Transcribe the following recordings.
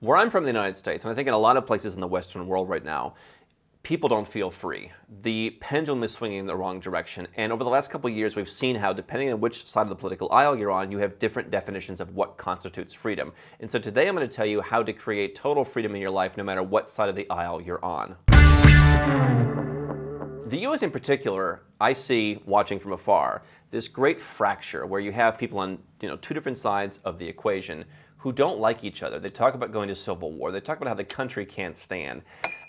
Where I'm from in the United States, and I think in a lot of places in the Western world right now, people don't feel free. The pendulum is swinging in the wrong direction. And over the last couple of years, we've seen how, depending on which side of the political aisle you're on, you have different definitions of what constitutes freedom. And so today I'm going to tell you how to create total freedom in your life no matter what side of the aisle you're on. The U.S. in particular, I see, watching from afar, this great fracture where you have people on two different sides of the equation who don't like each other. They talk about going to civil war. They talk about how the country can't stand.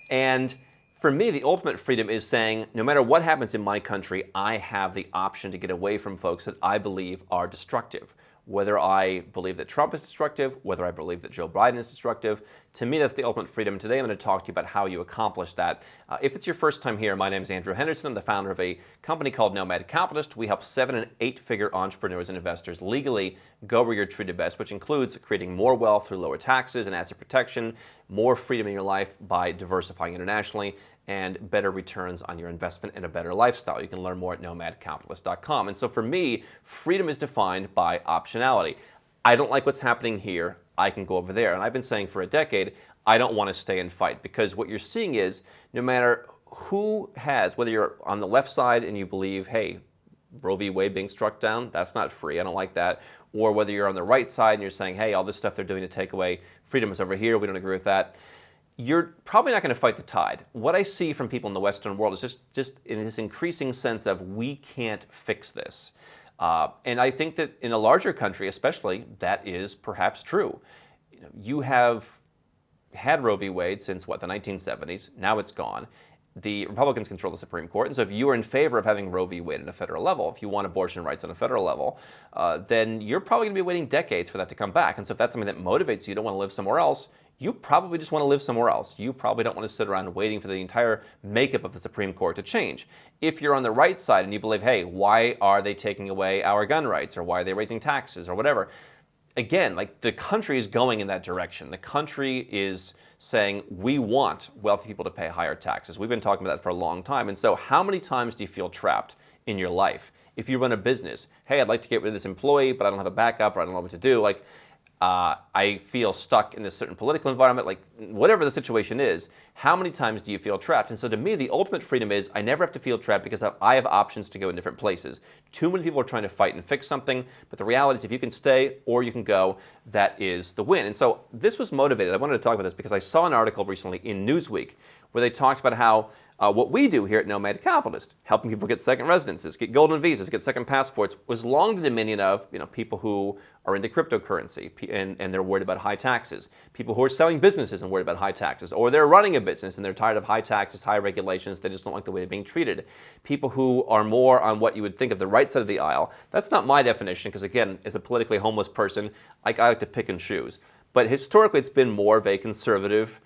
And for me, the ultimate freedom is saying, no matter what happens in my country, I have the option to get away from folks that I believe are destructive. Whether I believe that Trump is destructive, whether I believe that Joe Biden is destructive, to me that's the ultimate freedom. Today I'm going to talk to you about how you accomplish that. If it's your first time here, my name is Andrew Henderson. I'm the founder of a company called Nomad Capitalist. We help 7- and 8-figure entrepreneurs and investors legally go where you're treated best, which includes creating more wealth through lower taxes and asset protection, more freedom in your life by diversifying internationally, and better returns on your investment and a better lifestyle. You can learn more at nomadcapitalist.com. And so for me, freedom is defined by optionality. I don't like what's happening here. I can go over there. And I've been saying for a decade, I don't want to stay and fight, because what you're seeing is no matter who has, whether you're on the left side and you believe, hey, Roe v. Wade being struck down, that's not free, I don't like that. Or whether you're on the right side and you're saying, hey, all this stuff they're doing to take away freedom is over here, we don't agree with that. You're probably not going to fight the tide. What I see from people in the Western world is just in this increasing sense of we can't fix this. And I think that in a larger country especially, that is perhaps true. You have had Roe v. Wade since, the 1970s. Now it's gone. The Republicans control the Supreme Court, and so if you are in favor of having Roe v. Wade at a federal level, if you want abortion rights on a federal level, then you're probably going to be waiting decades for that to come back. And so if that's something that motivates you to want to live somewhere else, you probably just want to live somewhere else. You probably don't want to sit around waiting for the entire makeup of the Supreme Court to change. If you're on the right side and you believe, hey, why are they taking away our gun rights, or why are they raising taxes, or whatever, again, the country is going in that direction. The country is saying we want wealthy people to pay higher taxes. We've been talking about that for a long time. And so how many times do you feel trapped in your life? If you run a business, hey, I'd like to get rid of this employee, but I don't have a backup, or I don't know what to do. I feel stuck in this certain political environment, whatever the situation is, how many times do you feel trapped? And so to me, the ultimate freedom is I never have to feel trapped because I have options to go in different places. Too many people are trying to fight and fix something, but the reality is if you can stay or you can go, that is the win. And so this was motivated. I wanted to talk about this because I saw an article recently in Newsweek where they talked about how what we do here at Nomad Capitalist, helping people get second residences, get golden visas, get second passports, was long the dominion of people who are into cryptocurrency and they're worried about high taxes, people who are selling businesses and worried about high taxes, or they're running a business and they're tired of high taxes, high regulations, they just don't like the way they're being treated. People who are more on what you would think of the right side of the aisle. That's not my definition because, again, as a politically homeless person, I like to pick and choose. But historically, it's been more of a conservative,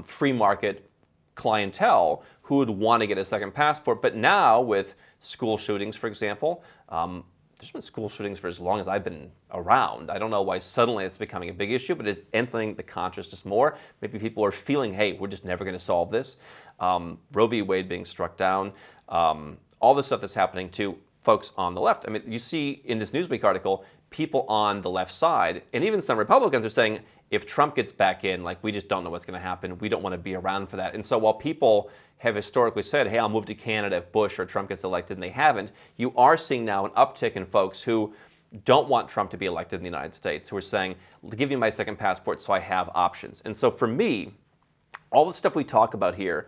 free market clientele who would want to get a second passport. But now with school shootings, for example, there's been school shootings for as long as I've been around. I don't know why suddenly it's becoming a big issue, but it's entering the consciousness more. Maybe people are feeling, hey, we're just never going to solve this. Roe v. Wade being struck down, all the stuff that's happening to folks on the left. I mean, you see in this Newsweek article, people on the left side, and even some Republicans are saying, if Trump gets back in, we just don't know what's going to happen. We don't want to be around for that. And so while people have historically said, hey, I'll move to Canada if Bush or Trump gets elected, and they haven't, you are seeing now an uptick in folks who don't want Trump to be elected in the United States, who are saying, give me my second passport so I have options. And so for me, all the stuff we talk about here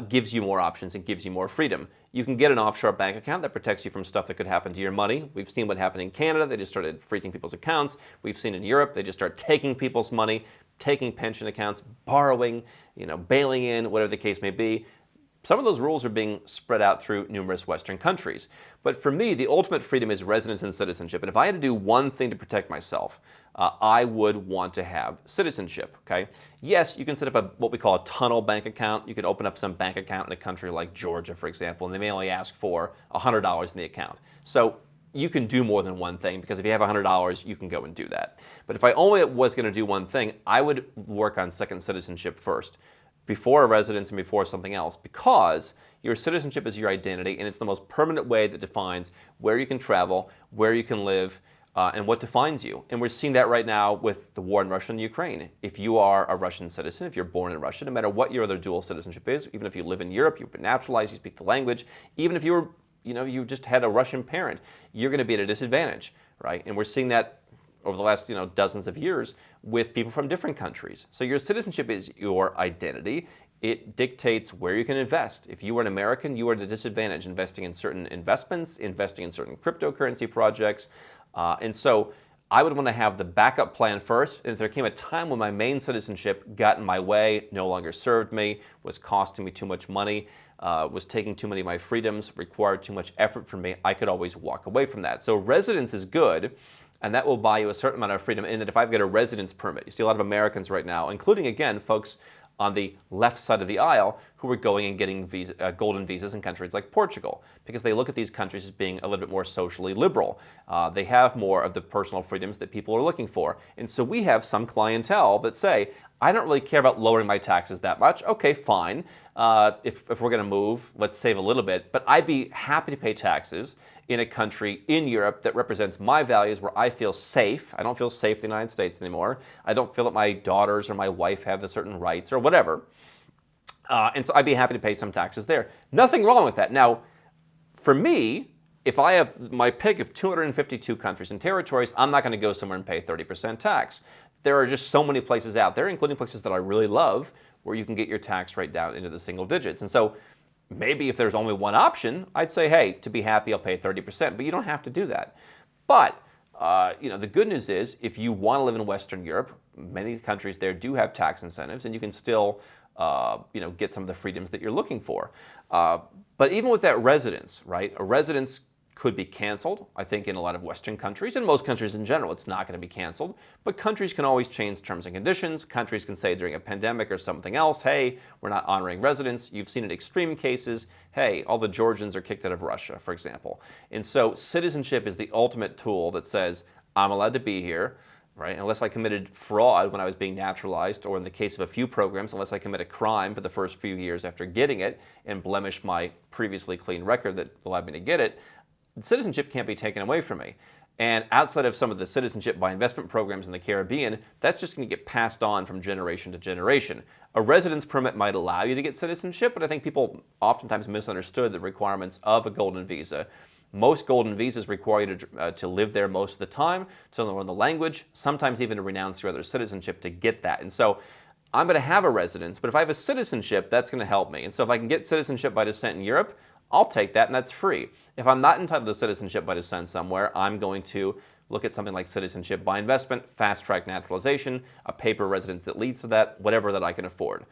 gives you more options and gives you more freedom. You can get an offshore bank account that protects you from stuff that could happen to your money. We've seen what happened in Canada. They just started freezing people's accounts. We've seen in Europe, they just start taking people's money, taking pension accounts, borrowing, bailing in, whatever the case may be. Some of those rules are being spread out through numerous Western countries. But for me, the ultimate freedom is residence and citizenship. And if I had to do one thing to protect myself, I would want to have citizenship, okay? Yes, you can set up what we call a tunnel bank account. You can open up some bank account in a country like Georgia, for example, and they may only ask for $100 in the account. So you can do more than one thing, because if you have $100, you can go and do that. But if I only was going to do one thing, I would work on second citizenship first, before a residence and before something else, because your citizenship is your identity, and it's the most permanent way that defines where you can travel, where you can live, and what defines you. And we're seeing that right now with the war in Russia and Ukraine. If you are a Russian citizen, if you're born in Russia, no matter what your other dual citizenship is, even if you live in Europe, you've been naturalized, you speak the language, even if you just had a Russian parent, you're going to be at a disadvantage, right? And we're seeing that over the last dozens of years with people from different countries. So your citizenship is your identity. It dictates where you can invest. If you are an American, you are at a disadvantage investing in certain investments, investing in certain cryptocurrency projects. And so I would want to have the backup plan first. And if there came a time when my main citizenship got in my way, no longer served me, was costing me too much money, was taking too many of my freedoms, required too much effort from me, I could always walk away from that. So residence is good, and that will buy you a certain amount of freedom in that if I've got a residence permit, you see a lot of Americans right now, including, again, folks on the left side of the aisle who are going and getting golden visas in countries like Portugal because they look at these countries as being a little bit more socially liberal. They have more of the personal freedoms that people are looking for. And so we have some clientele that say, I don't really care about lowering my taxes that much. Okay, fine. If we're going to move, let's save a little bit. But I'd be happy to pay taxes in a country in Europe that represents my values where I feel safe. I don't feel safe in the United States anymore. I don't feel that my daughters or my wife have the certain rights or whatever. And so I'd be happy to pay some taxes there. Nothing wrong with that. Now, for me, if I have my pick of 252 countries and territories, I'm not going to go somewhere and pay 30% tax. There are just so many places out there, including places that I really love, where you can get your tax rate down into the single digits. And so maybe if there's only one option, I'd say, hey, to be happy, I'll pay 30%. But you don't have to do that. But the good news is, if you want to live in Western Europe, many countries there do have tax incentives, and you can still get some of the freedoms that you're looking for. But even with that residence, right, a residence could be canceled. I think in a lot of Western countries, and most countries in general, it's not going to be canceled. But countries can always change terms and conditions. Countries can say during a pandemic or something else, hey, we're not honoring residents. You've seen in extreme cases, hey, all the Georgians are kicked out of Russia, for example. And so citizenship is the ultimate tool that says, I'm allowed to be here, right? Unless I committed fraud when I was being naturalized, or in the case of a few programs, unless I commit a crime for the first few years after getting it and blemish my previously clean record that allowed me to get it, citizenship can't be taken away from me. And outside of some of the citizenship by investment programs in the Caribbean, that's just going to get passed on from generation to generation. A residence permit might allow you to get citizenship, but I think people oftentimes misunderstood the requirements of a golden visa. Most golden visas require you to live there most of the time, to learn the language, sometimes even to renounce your other citizenship to get that. And so I'm going to have a residence, but if I have a citizenship, that's going to help me. And so if I can get citizenship by descent in Europe, I'll take that, and that's free. If I'm not entitled to citizenship by descent somewhere, I'm going to look at something like citizenship by investment, fast-track naturalization, a paper residence that leads to that, whatever that I can afford.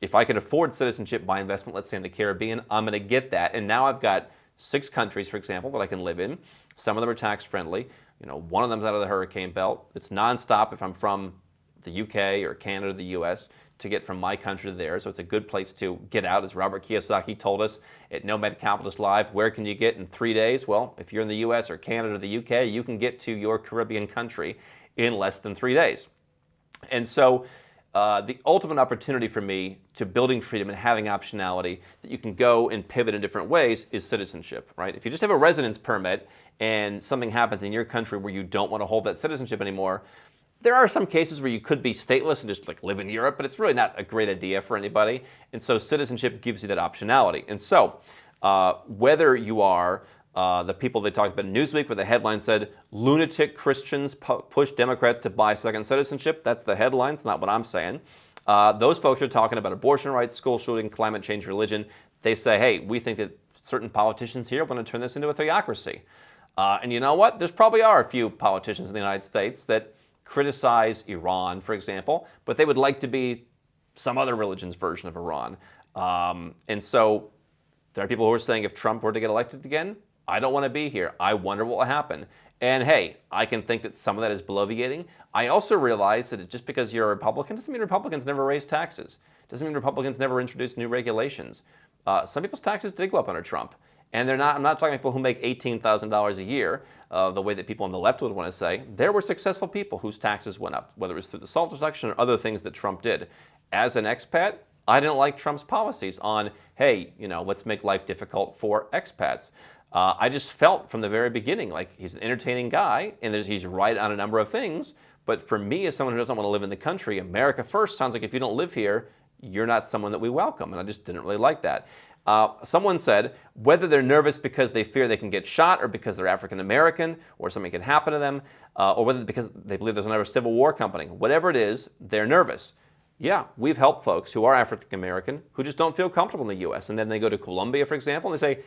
If I can afford citizenship by investment, let's say in the Caribbean, I'm going to get that, and now I've got 6 countries, for example, that I can live in. Some of them are tax-friendly. One of them's out of the hurricane belt. It's nonstop if I'm from the UK or Canada, the US, to get from my country to there. So it's a good place to get out, as Robert Kiyosaki told us at Nomad Capitalist Live. Where can you get in 3 days? Well, if you're in the US or Canada or the UK, you can get to your Caribbean country in less than 3 days. And so the ultimate opportunity for me to building freedom and having optionality that you can go and pivot in different ways is citizenship, right? If you just have a residence permit and something happens in your country where you don't want to hold that citizenship anymore, there are some cases where you could be stateless and just live in Europe, but it's really not a great idea for anybody. And so citizenship gives you that optionality. And so whether you are the people they talked about in Newsweek where the headline said, lunatic Christians push Democrats to buy second citizenship, that's the headline, it's not what I'm saying. Those folks are talking about abortion rights, school shooting, climate change, religion. They say, hey, we think that certain politicians here want to turn this into a theocracy. And you know what? There's probably are a few politicians in the United States that criticize Iran, for example, but they would like to be some other religion's version of Iran. And so there are people who are saying if Trump were to get elected again, I don't want to be here. I wonder what will happen. And hey, I can think that some of that is bloviating. I also realize that just because you're a Republican doesn't mean Republicans never raise taxes. Doesn't mean Republicans never introduce new regulations. Some people's taxes did go up under Trump. And I'm not talking about people who make $18,000 a year, the way that people on the left would want to say. There were successful people whose taxes went up, whether it was through the SALT deduction or other things that Trump did. As an expat, I didn't like Trump's policies on, hey, let's make life difficult for expats. I just felt from the very beginning like he's an entertaining guy, and he's right on a number of things. But for me, as someone who doesn't want to live in the country, America first sounds like if you don't live here, you're not someone that we welcome. And I just didn't really like that. Someone said whether they're nervous because they fear they can get shot or because they're African American or something can happen to them, or whether because they believe there's another civil war coming, whatever it is, they're nervous. Yeah, we've helped folks who are African American who just don't feel comfortable in the U.S. And then they go to Colombia, for example, and they say,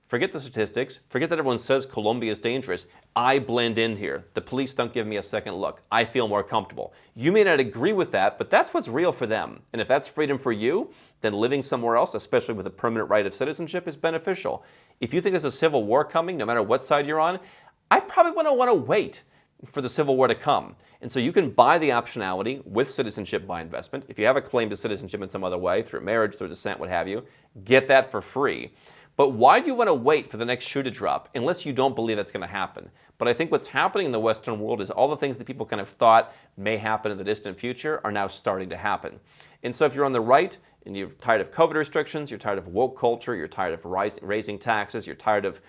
forget the statistics, forget that everyone says Colombia is dangerous. I blend in here. The police don't give me a second look. I feel more comfortable. You may not agree with that, but that's what's real for them. And if that's freedom for you, then living somewhere else, especially with a permanent right of citizenship, is beneficial. If you think there's a civil war coming, no matter what side you're on, I probably want to wait for the Civil War to come. And so you can buy the optionality with citizenship by investment. If you have a claim to citizenship in some other way, through marriage, through descent, what have you, get that for free. But why do you want to wait for the next shoe to drop unless you don't believe that's going to happen? But I think what's happening in the Western world is all the things that people kind of thought may happen in the distant future are now starting to happen. And so if you're on the right and you're tired of COVID restrictions, you're tired of woke culture, you're tired of raising taxes, you're tired of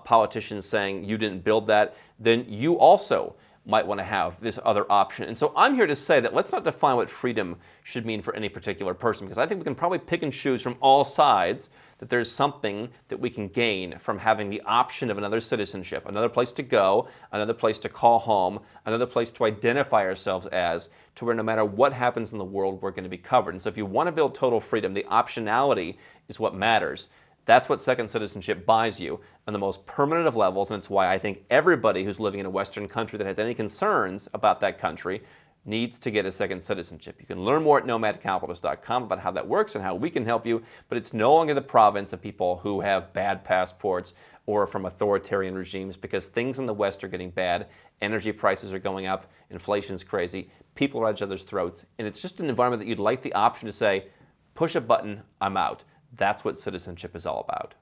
politicians saying you didn't build that, then you also might want to have this other option. And so I'm here to say that let's not define what freedom should mean for any particular person, because I think we can probably pick and choose from all sides that there's something that we can gain from having the option of another citizenship, another place to go, another place to call home, another place to identify ourselves as, to where no matter what happens in the world, we're going to be covered. And so if you want to build total freedom, the optionality is what matters. That's what second citizenship buys you on the most permanent of levels, and it's why I think everybody who's living in a Western country that has any concerns about that country needs to get a second citizenship. You can learn more at nomadcapitalist.com about how that works and how we can help you, but it's no longer the province of people who have bad passports or from authoritarian regimes, because things in the West are getting bad. Energy prices are going up, inflation's crazy, people are at each other's throats, and it's just an environment that you'd like the option to say, push a button, I'm out. That's what citizenship is all about.